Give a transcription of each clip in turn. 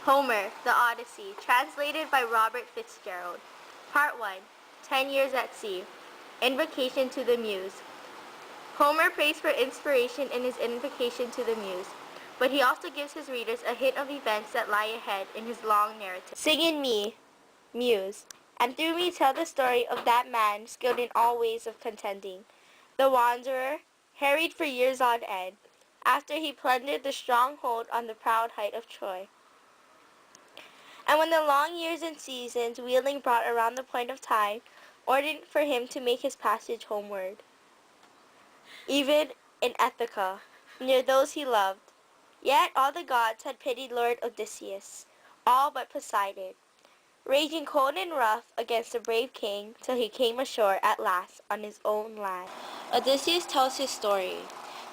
Homer, The Odyssey, translated by Robert Fitzgerald. Part 1, 10 Years at Sea. Invocation to the Muse. Homer prays for inspiration in his invocation to the Muse, but he also gives his readers a hint of events that lie ahead in his long narrative. Sing in me, Muse, and through me tell the story of that man skilled in all ways of contending, the wanderer, harried for years on end, after he plundered the stronghold on the proud height of Troy. And when the long years and seasons wheeling brought around the point of time, ordered for him to make his passage homeward. Even in Ithaca, near those he loved, yet all the gods had pitied Lord Odysseus, all but Poseidon, raging cold and rough against the brave king till he came ashore at last on his own land. Odysseus tells his story.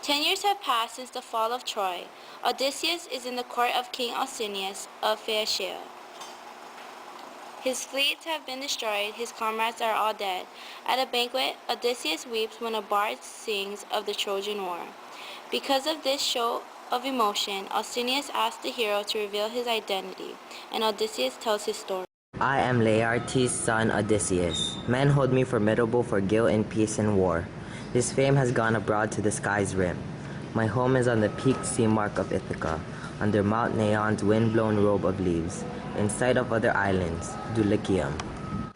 10 years have passed since the fall of Troy. Odysseus is in the court of King Alcinous of Phaeacia. His fleets have been destroyed, his comrades are all dead. At a banquet, Odysseus weeps when a bard sings of the Trojan War. Because of this show of emotion, Alcinous asks the hero to reveal his identity, and Odysseus tells his story. I am Laertes' son Odysseus. Men hold me formidable for guilt in peace and war. His fame has gone abroad to the sky's rim. My home is on the peaked sea mark of Ithaca, under Mount Neon's wind-blown robe of leaves, in sight of other islands, Dulichium.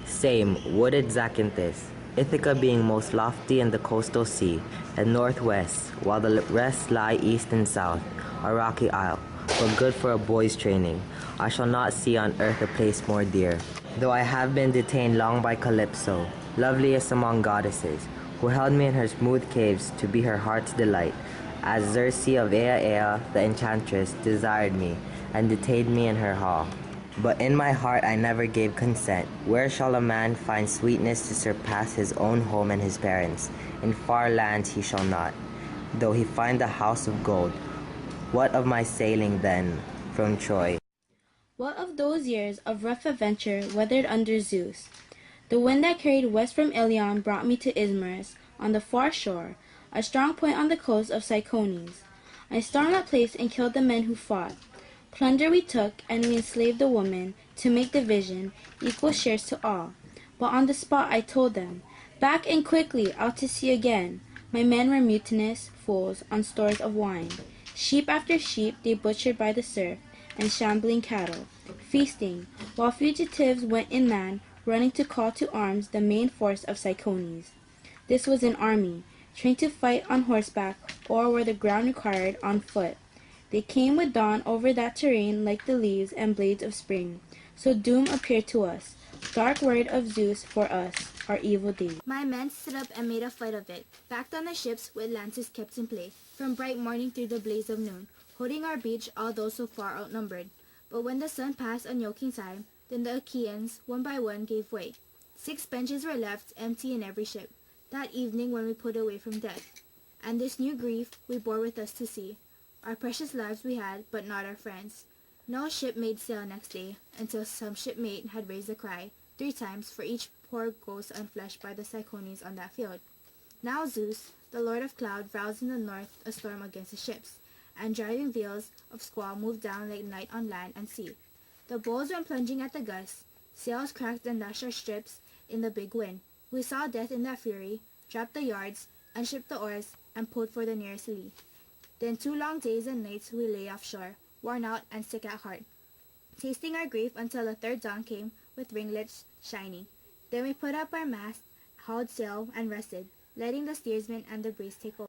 Same, wooded Zakynthus, Ithaca being most lofty in the coastal sea, and northwest, while the rest lie east and south, a rocky isle, but good for a boy's training. I shall not see on earth a place more dear. Though I have been detained long by Calypso, loveliest among goddesses, who held me in her smooth caves to be her heart's delight, as Circe of Ea, the enchantress, desired me, and detained me in her hall. But in my heart I never gave consent. Where shall a man find sweetness to surpass his own home and his parents? In far lands he shall not, though he find the house of gold. What of my sailing then from Troy? What of those years of rough adventure weathered under Zeus? The wind that carried west from Ilion brought me to Ismarus, on the far shore, a strong point on the coast of Cyclones. I stormed that place and killed the men who fought. Plunder we took, and we enslaved the women, to make division, equal shares to all. But on the spot I told them, back and quickly, out to sea again. My men were mutinous fools on stores of wine. Sheep after sheep they butchered by the surf, and shambling cattle, feasting, while fugitives went inland, running to call to arms the main force of Cyclones. This was an army, trained to fight on horseback, or where the ground required, on foot. They came with dawn over that terrain like the leaves and blades of spring. So doom appeared to us, dark word of Zeus for us, our evil days. My men stood up and made a fight of it, backed on the ships with lances kept in play, from bright morning through the blaze of noon, holding our beach all those so far outnumbered. But when the sun passed on yoking time, then the Achaeans, one by one, gave way. 6 benches were left empty in every ship, that evening when we put away from death. And this new grief we bore with us to sea. Our precious lives we had, but not our friends. No ship made sail next day, until some shipmate had raised a cry, 3 times, for each poor ghost unfleshed by the Cyclones on that field. Now Zeus, the lord of cloud, roused in the north a storm against the ships, and driving veils of squall moved down like night on land and sea. The bulls went plunging at the gusts, sails cracked and lashed our strips in the big wind. We saw death in that fury, dropped the yards, unshipped the oars, and pulled for the nearest lee. Then 2 long days and nights we lay offshore, worn out and sick at heart, tasting our grief until the 3rd dawn came with ringlets shining. Then we put up our mast, hauled sail, and rested, letting the steersman and the breeze take over.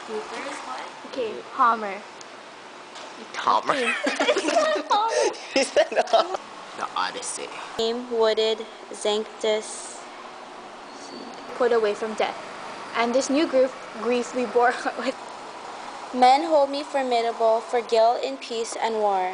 Luther's what? Okay, Homer. Homer. He said no. The Odyssey. Name wooded Xanthus. Put away from death. And this new grief we bore with. Men hold me formidable for guilt in peace and war.